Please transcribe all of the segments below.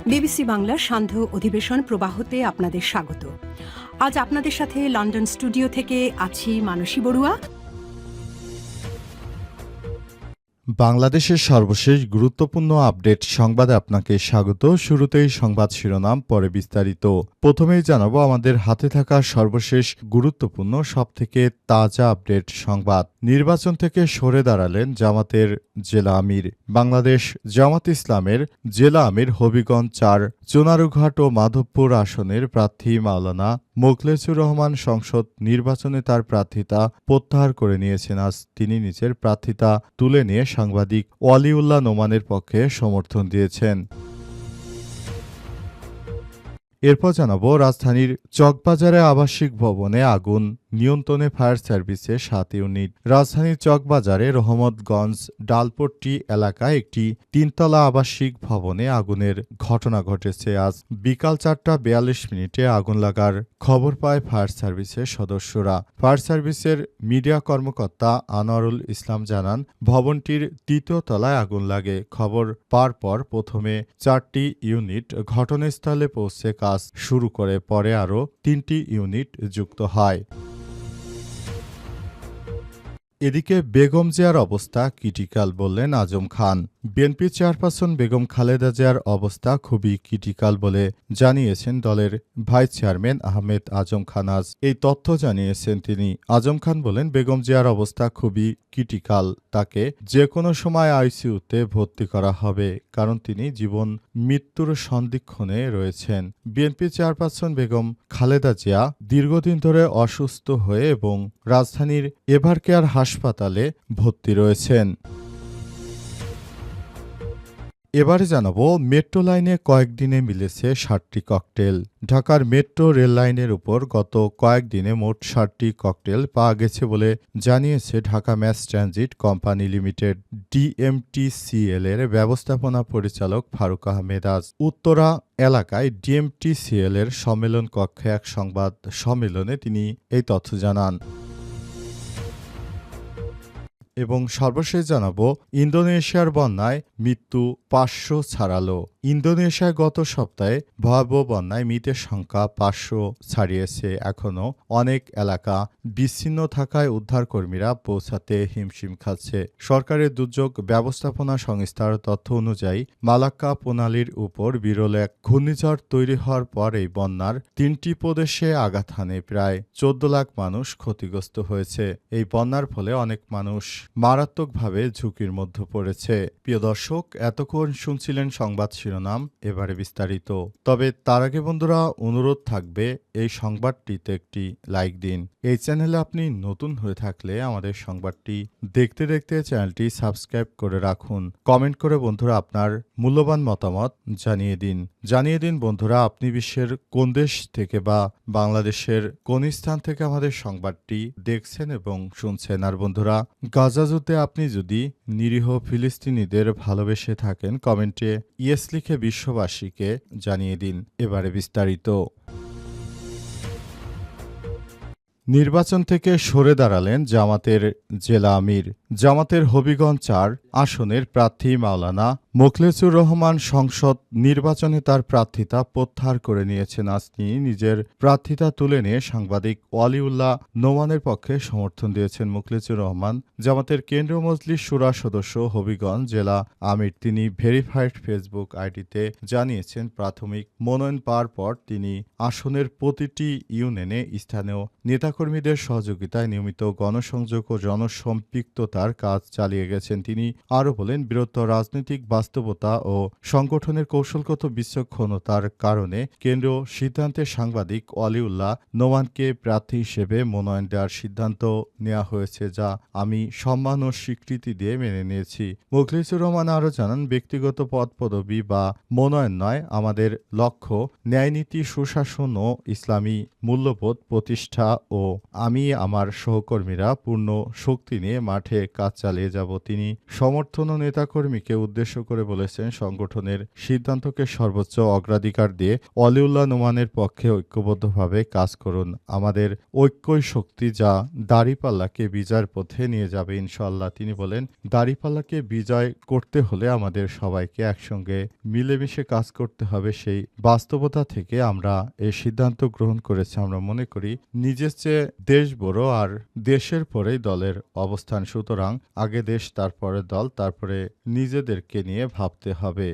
BBC বাংলার সান্ধ্য অধিবেশন প্রবাহতে আপনাদের স্বাগত। আজ আপনাদের সাথে লন্ডন স্টুডিও থেকে আছি মানসী বড়ুয়া। বাংলাদেশের সর্বশেষ গুরুত্বপূর্ণ আপডেট সংবাদে আপনাকে স্বাগত। শুরুতেই সংবাদ শিরোনাম, পরে বিস্তারিত। প্রথমেই জানাবো আমাদের হাতে থাকা সর্বশেষ গুরুত্বপূর্ণ সবথেকে তাজা আপডেট সংবাদ। নির্বাচন থেকে সরে দাঁড়ালেন জামাতের জেলা আমির। বাংলাদেশ জামাত ইসলামের জেলা আমির হবিগঞ্জ ৪, চুনারুঘাট ও মাধবপুর আসনের প্রার্থী মাওলানা মোখলেছুর রহমান সংসদ নির্বাচনে তার প্রার্থিতা প্রত্যাহার করে নিয়েছেন। আজ তিনি নিজের প্রার্থিতা তুলে নিয়ে সাংবাদিক ওয়ালিউল্লাহ নোমানের পক্ষে সমর্থন দিয়েছেন। এরপর জানাবো রাজধানীর চকবাজারে আবাসিক ভবনে আগুন নিয়ন্ত্রণে ফায়ার সার্ভিসের ৭ ইউনিট। রাজধানীর চকবাজারে রহমতগঞ্জ ডালপট্টি এলাকায় একটি ৩তলা আবাসিক ভবনে আগুনের ঘটনা ঘটেছে। আজ বিকাল ৪টা৪২ আগুন লাগার খবর পায় ফায়ার সার্ভিসের সদস্যরা। ফায়ার সার্ভিসের মিডিয়া কর্মকর্তা আনোয়ারুল ইসলাম জানান, ভবনটির ৩য় তলায় আগুন লাগে। খবর পাওয়ার পর প্রথমে ৪টি ইউনিট ঘটনাস্থলে পৌঁছে কাজ শুরু করে, পরে আরও ৩টি ইউনিট যুক্ত হয়। এদিকে বেগম জিয়ার অবস্থা ক্রিটিক্যাল বললেন আজম খান। বিএনপি চেয়ারপারসন বেগম খালেদা জিয়ার অবস্থা খুবই ক্রিটিক্যাল বলে জানিয়েছেন দলের ভাইস চেয়ারম্যান আহমেদ আজম খান। আজ এই তথ্য জানিয়েছেন তিনি। আজম খান বলেন, বেগম জিয়ার অবস্থা খুবই ক্রিটিক্যাল, তাকে যে কোনো সময় আইসিইউতে ভর্তি করা হবে, কারণ তিনি জীবন মৃত্যুর সন্ধিক্ষণে রয়েছেন। বিএনপি চেয়ারপারসন বেগম খালেদা জিয়া দীর্ঘদিন ধরে অসুস্থ হয়ে এবং রাজধানীর এভারকেয়ার হাসপাতালে ভর্তি রয়েছেন। এবারে জানাবো মেট্রো লাইনে কয়েকদিনে মিলেছে ৬০টি ককটেল। ঢাকার মেট্রো রেল লাইনের উপর গত কয়েকদিনে মোট ৬০টি ককটেল পাওয়া গেছে বলে জানিয়েছে Dhaka mass transit company limited DMTCL এর ব্যবস্থাপনা পরিচালক ফারুক আহমেদ। আজ উত্তরা এলাকায় ডিএমটিসিএল এর সম্মেলন কক্ষে এক সংবাদ সম্মেলনে তিনি এই তথ্য জানান। এবং সর্বশেষ জানাবো ইন্দোনেশিয়ার বন্যায় মৃত্যু ৫০০ ছাড়ালো। ইন্দোনেশিয়ায় গত সপ্তাহে ভয়াবহ বন্যায় মৃতের সংখ্যা ৫০০ ছাড়িয়েছে। এখনও অনেক এলাকা বিচ্ছিন্ন থাকায় উদ্ধারকর্মীরা পৌঁছাতে হিমশিম খাচ্ছে। সরকারের দুর্যোগ ব্যবস্থাপনা সংস্থার তথ্য অনুযায়ী মালাক্কা প্রণালীর উপর বিরল এক ঘূর্ণিঝড় তৈরি হওয়ার পর এই বন্যার ৩টি প্রদেশে আঘাত হানে। প্রায় ১৪ লাখ মানুষ ক্ষতিগ্রস্ত হয়েছে। এই বন্যার ফলে অনেক মানুষ মারাত্মকভাবে ঝুঁকির মধ্যে পড়েছে। প্রিয় দর্শক, এতক্ষণ শুনছিলেন সংবাদ শিরোনাম, এবারে বিস্তারিত। তবে তার আগে বন্ধুরা, অনুরোধ থাকবে এই সংবাদটিতে একটি লাইক দিন। এই চ্যানেলে আপনি নতুন হয়ে থাকলে আমাদের সংবাদটি দেখতে দেখতে চ্যানেলটি সাবস্ক্রাইব করে রাখুন। কমেন্ট করে বন্ধুরা আপনার মূল্যবান মতামত জানিয়ে দিন বন্ধুরা, আপনি বিশ্বের কোন দেশ থেকে বা বাংলাদেশের কোন স্থান থেকে আমাদের সংবাদটি দেখছেন এবং শুনছেন। আর বন্ধুরা, গাজা যুদ্ধে আপনি যদি নিরীহ ফিলিস্তিনিদের ভালোবেসে থাকেন, কমেন্টে ইয়েস লিখে বিশ্ববাসীকে জানিয়ে দিন। এবারে বিস্তারিত। নির্বাচন থেকে সরে দাঁড়ালেন জামাতের জেলা আমির। জামাতের হবিগঞ্জ ৪ আসনের প্রার্থী মাওলানা মোখলেছুর রহমান সংসদ নির্বাচনে তার প্রার্থিতা প্রত্যাহার করে নিয়েছেন। আজ তিনি নিজের প্রার্থিতা তুলে নিয়ে সাংবাদিক ওয়ালিউল্লাহ নোমানের পক্ষে সমর্থন দিয়েছেন। মোখলেছুর রহমান জামাতের কেন্দ্রীয় মজলিস শুরা সদস্য, হবিগঞ্জ জেলা আমির। তিনি ভেরিফাইড ফেসবুক আইডিতে জানিয়েছেন, প্রাথমিক মনোনয়ন পাওয়ার পর তিনি আসনের প্রতিটি ইউনিয়নে স্থানীয় নেতাকর্মীদের সহযোগিতায় নিয়মিত গণসংযোগ ও জনসম্পৃক্ততার কাজ চালিয়ে গেছেন। তিনি আরও বলেন, বৃহত্তর রাজনৈতিক বাস্তবতা ও সংগঠনের কৌশলগত বিচক্ষণতার কারণে কেন্দ্রীয় সিদ্ধান্তে সাংবাদিক ওয়ালিউল্লাহ নোমানকে প্রার্থী হিসেবে মনোনয়ন দেওয়ার সিদ্ধান্ত নেওয়া হয়েছে, যা আমি সম্মান ও স্বীকৃতি দিয়ে মেনে নিয়েছি। মোখলেছুর রহমান আরও জানান, ব্যক্তিগত পদ পদবি বা মনোনয়ন নয়, আমাদের লক্ষ্য ন্যায়নীতি, সুশাসন ও ইসলামী মূল্যবোধ প্রতিষ্ঠা ও আমি আমার সহকর্মীরা পূর্ণ শক্তি নিয়ে মাঠে কাজ চালিয়ে যাব। তিনি সমর্থন ও নেতাকর্মীকে উদ্দেশ্য করে বলেছেন, সংগঠনের সিদ্ধান্তকে সর্বোচ্চ অগ্রাধিকার দিয়ে ওয়ালিউল্লাহ নোমানের পক্ষে ঐক্যবদ্ধভাবে কাজ করুন। আমাদের ঐক্যই শক্তি, যা দাঁড়িপাল্লাকে বিজয়ের পথে নিয়ে যাবে ইনশাআল্লাহ। তিনি বলেন, দাঁড়িপাল্লাকে বিজয় করতে হলে আমাদের সবাইকে একসঙ্গে মিলেমিশে কাজ করতে হবে। সেই বাস্তবতা থেকে আমরা এই সিদ্ধান্ত গ্রহণ করেছি। আমরা মনে করি নিজের চেয়ে দেশ বড়, আর দেশের পরেই দলের অবস্থান। সুতরাং আগে দেশ, তারপরে দল, তারপরে নিজেদেরকে নিয়ে ভাবতে হবে।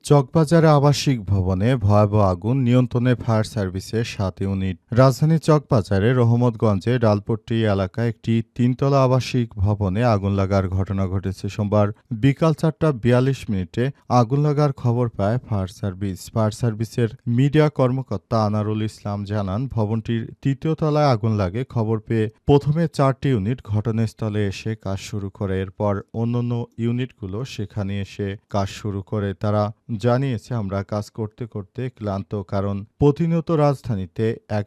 চকবাজারে আবাসিক ভবনে ভয়াবহ আগুন, নিয়ন্ত্রণে ফায়ার সার্ভিসের ৭ ইউনিট। রাজধানীর চকবাজারের রহমতগঞ্জে ডালপট্টি এলাকায় একটি ৩ তলা আবাসিক ভবনে আগুন লাগার ঘটনা ঘটেছে। সোমবার বিকাল ৪:৪২ আগুন লাগার খবর পায় ফায়ার সার্ভিস। ফায়ার সার্ভিসের মিডিয়া কর্মকর্তা আনারুল ইসলাম জানান, ভবনটির ৩য় তলায় আগুন লাগে। খবর পেয়ে প্রথমে ৪টি ইউনিট ঘটনাস্থলে এসে কাজ শুরু করে। এরপর অন্যান্য ইউনিটগুলো সেখানে এসে কাজ শুরু করে। তারা জানিয়েছে, আমরা কাজ করতে করতে ক্লান্ত, কারণ প্রতিনিয়ত রাজধানীতে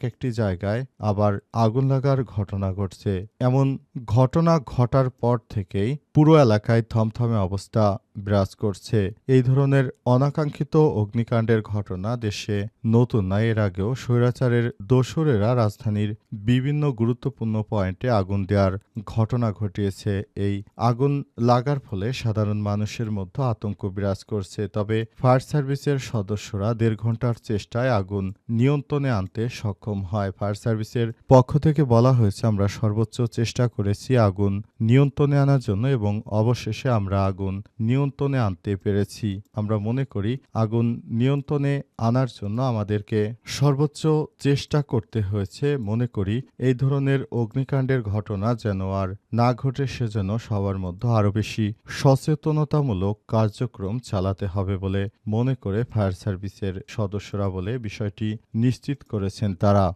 একটি জায়গায় আবার আগুন লাগার ঘটনা ঘটছে। এমন ঘটনা ঘটার পর থেকেই পুরো এলাকায় থমথমে অবস্থা বিরাজ করছে। এই ধরনের অনাকাঙ্ক্ষিত অগ্নিকাণ্ডের ঘটনা দেশে নতুন নয়। এর আগেও স্বৈরাচারের দোসরেরা রাজধানীর বিভিন্ন গুরুত্বপূর্ণ পয়েন্টে আগুন দেওয়ার ঘটনা ঘটিয়েছে। এই আগুন লাগার ফলে সাধারণ মানুষের মধ্যে আতঙ্ক বিরাজ করছে। তবে ফায়ার সার্ভিসের সদস্যরা ১.৫ ঘণ্টার চেষ্টায় আগুন নিয়ন্ত্রণে আনতে সক্ষম হয়। ফায়ার সার্ভিসের পক্ষ থেকে বলা হয়েছে, আমরা সর্বোচ্চ চেষ্টা করেছি আগুন নিয়ন্ত্রণে আনার জন্য এবং অবশেষে আমরা আগুন নিয়ন্ত্রণে আনতে পেরেছি। আমরা মনে করি আগুন নিয়ন্ত্রণে আনার জন্য আমাদেরকে সর্বোচ্চ চেষ্টা করতে হয়েছে। মনে করি এই ধরনের অগ্নিকাণ্ডের ঘটনা যেন আর না ঘটে, সেজন্য সবার মধ্যে আরও বেশি সচেতনতামূলক কার্যক্রম চালাতে হবে বলে মনে করে ফায়ার সার্ভিসের সদস্যরা বলে বিষয়টি নিশ্চিত করেছেন তারা।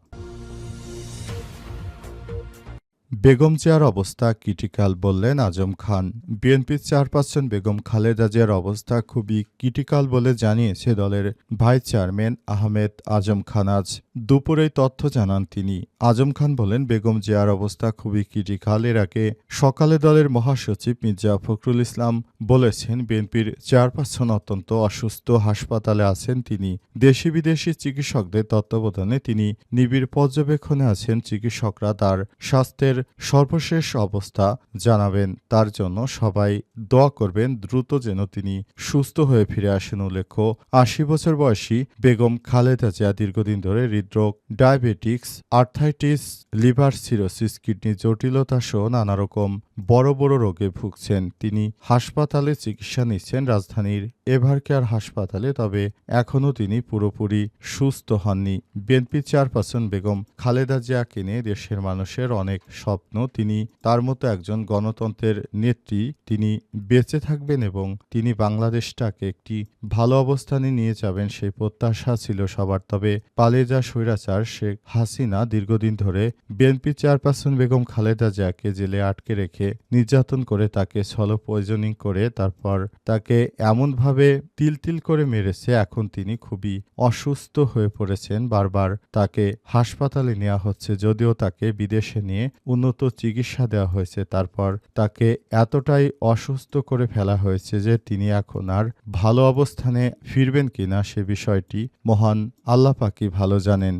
বেগম জিয়ার অবস্থা ক্রিটিক্যাল বললেন আজম খান। বিএনপির চেয়ারপারসন বেগম খালেদা জিয়ার অবস্থা খুবই ক্রিটিক্যাল বলে জানিয়েছে দলের ভাইস চেয়ারম্যান আহমেদ আজম খান। আজ দুপুরেই তথ্য জানান তিনি। আজম খান বলেন, বেগম জিয়ার অবস্থা খুবই ক্রিটিক্যাল। এর আগে সকালে দলের মহাসচিব মির্জা ফখরুল ইসলাম বলেছেন, বিএনপির চেয়ারপারসন অত্যন্ত অসুস্থ, হাসপাতালে আছেন তিনি। দেশি বিদেশি চিকিৎসকদের তত্ত্বাবধানে তিনি নিবিড় পর্যবেক্ষণে আছেন। চিকিৎসকরা তার স্বাস্থ্যের সর্বশেষ অবস্থা জানাবেন। তার জন্য সবাই দোয়া করবেন, দ্রুত যেন তিনি সুস্থ হয়ে ফিরে আসেন। উল্লেখ্য, ৮০ বছর বয়সী বেগম খালেদা জিয়া দীর্ঘদিন ধরে হৃদরোগ, diabetics, arthritis, liver cirrhosis, kidney জটিলতা সহ নানা রকম বড় বড় রোগে ভুগছেন। তিনি হাসপাতালে চিকিৎসা নিচ্ছেন রাজধানীর এভারকেয়ার হাসপাতালে। তবে এখনও তিনি পুরোপুরি সুস্থ হননি। বিএনপি চেয়ারপারসন বেগম খালেদা জিয়াকে নিয়ে দেশের মানুষের অনেক স্বপ্ন। তিনি তার মতো একজন গণতন্ত্রের নেত্রী। তিনি বেঁচে থাকবেন এবং তিনি বাংলাদেশটাকে একটি ভালো অবস্থানে নিয়ে যাবেন, সেই প্রত্যাশা ছিল সবার। তবে পালিয়ে যাওয়া স্বৈরাচার শেখ হাসিনা দীর্ঘদিন ধরে বিএনপি চেয়ারপারসন বেগম খালেদা জিয়াকে জেলে আটকে রেখে নির্যাতন করে, তাকে সলো পয়জনিং করে, তারপর তাকে এমনভাবে তিল তিল করে মেরেছে। এখন তিনি খুবই অসুস্থ হয়ে পড়েছেন। বারবার তাকে হাসপাতালে নেওয়া হচ্ছে, যদিও তাকে বিদেশে নিয়ে উন্নত চিকিৎসা দেওয়া হয়েছে। তারপর তাকে এতটাই অসুস্থ করে ফেলা হয়েছে যে তিনি এখন আর ভালো অবস্থানে ফিরবেন কিনা সে বিষয়টি মহান আল্লাহ পাকই ভালো জানেন।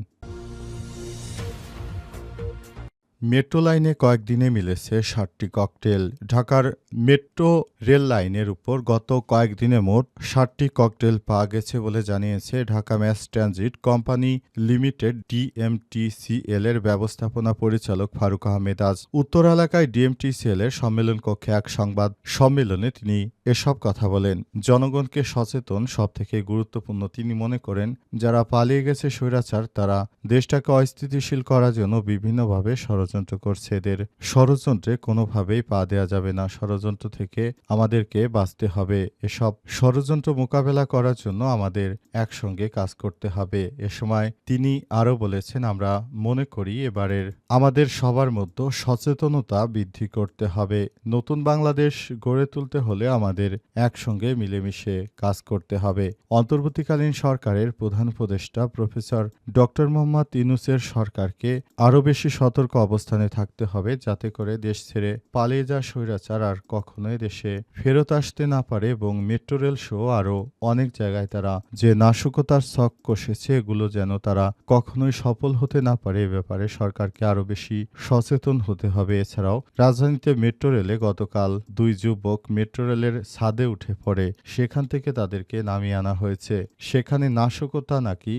মেট্রো লাইনে কয়েকদিনে মিলেছে ৬০টি ককটেল। ঢাকার মেট্রো রেল লাইনের উপর গত কয়েকদিনে মোট ৬০টি ককটেল পাওয়া গেছে বলে জানিয়েছে Dhaka mass transit company limited DMTCL এর ব্যবস্থাপনা পরিচালক ফারুক আহমেদ। আজ উত্তর এলাকায় ডিএমটিসিএল এর সম্মেলন কক্ষে এক সংবাদ সম্মেলনে তিনি এসব কথা বলেন। জনগণকে সচেতন সবথেকে গুরুত্বপূর্ণ। তিনি মনে করেন, যারা পালিয়ে গেছে স্বৈরাচার, তারা দেশটাকে অস্থিতিশীল করার জন্য বিভিন্নভাবে ষড়যন্ত্র ষড়যন্ত্র করছে। এদের ষড়যন্ত্রে কোনোভাবেই পা দেওয়া যাবে না। ষড়যন্ত্র থেকে আমাদেরকে বাঁচতে হবে। এসব ষড়যন্ত্র মোকাবেলা করার জন্য আমাদের একসঙ্গে কাজ করতে হবে। এ সময় তিনি আরও বলেছেন, আমরা মনে করি এবারের আমাদের সবার মধ্যে সচেতনতা বৃদ্ধি করতে হবে। নতুন বাংলাদেশ গড়ে তুলতে হলে আমাদের একসঙ্গে মিলেমিশে কাজ করতে হবে। অন্তর্বর্তীকালীন সরকারের প্রধান উপদেষ্টা প্রফেসর ডক্টর মোহাম্মদ ইউনূসের সরকারকে আরও বেশি সতর্ক অবস্থানে থাকতে হবে, যাতে করে দেশ ছেড়ে পালিয়ে যাওয়া স্বৈরাচার আর কখনোই দেশে ফেরত আসতে না পারে এবং মেট্রো রেল সহ আরও অনেক জায়গায় তারা যে নাশকতার ছক কষেছে এগুলো যেন তারা কখনোই সফল হতে না পারে। এ ব্যাপারে সরকারকে আরও বেশি সচেতন হতে হবে। এছাড়াও রাজধানীতে মেট্রো রেলে গতকাল 2 যুবক মেট্রো রেলের ছাদে উঠে পড়ে, সেখান থেকে তাদেরকে নামিয়ে আনা হয়েছে। সেখানে নাশকতা নাকি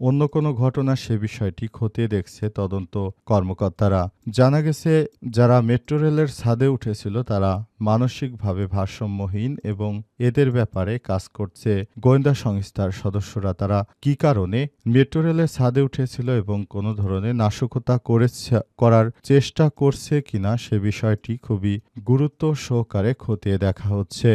অন্য কোনো ঘটনা সে বিষয়টি খতিয়ে দেখছে তদন্ত কর্মকর্তারা। জানা গেছে যারা মেট্রো রেলের ছাদে উঠেছিল তারা মানসিকভাবে ভারসাম্যহীন এবং এদের ব্যাপারে কাজ করছে গোয়েন্দা সংস্থার সদস্যরা। তারা কি কারণে মেট্রো রেলের ছাদে উঠেছিল এবং কোনো ধরনের নাশকতা করার চেষ্টা করছে কিনা সে বিষয়টি খুবই গুরুত্ব সহকারে খতিয়ে দেখা হচ্ছে।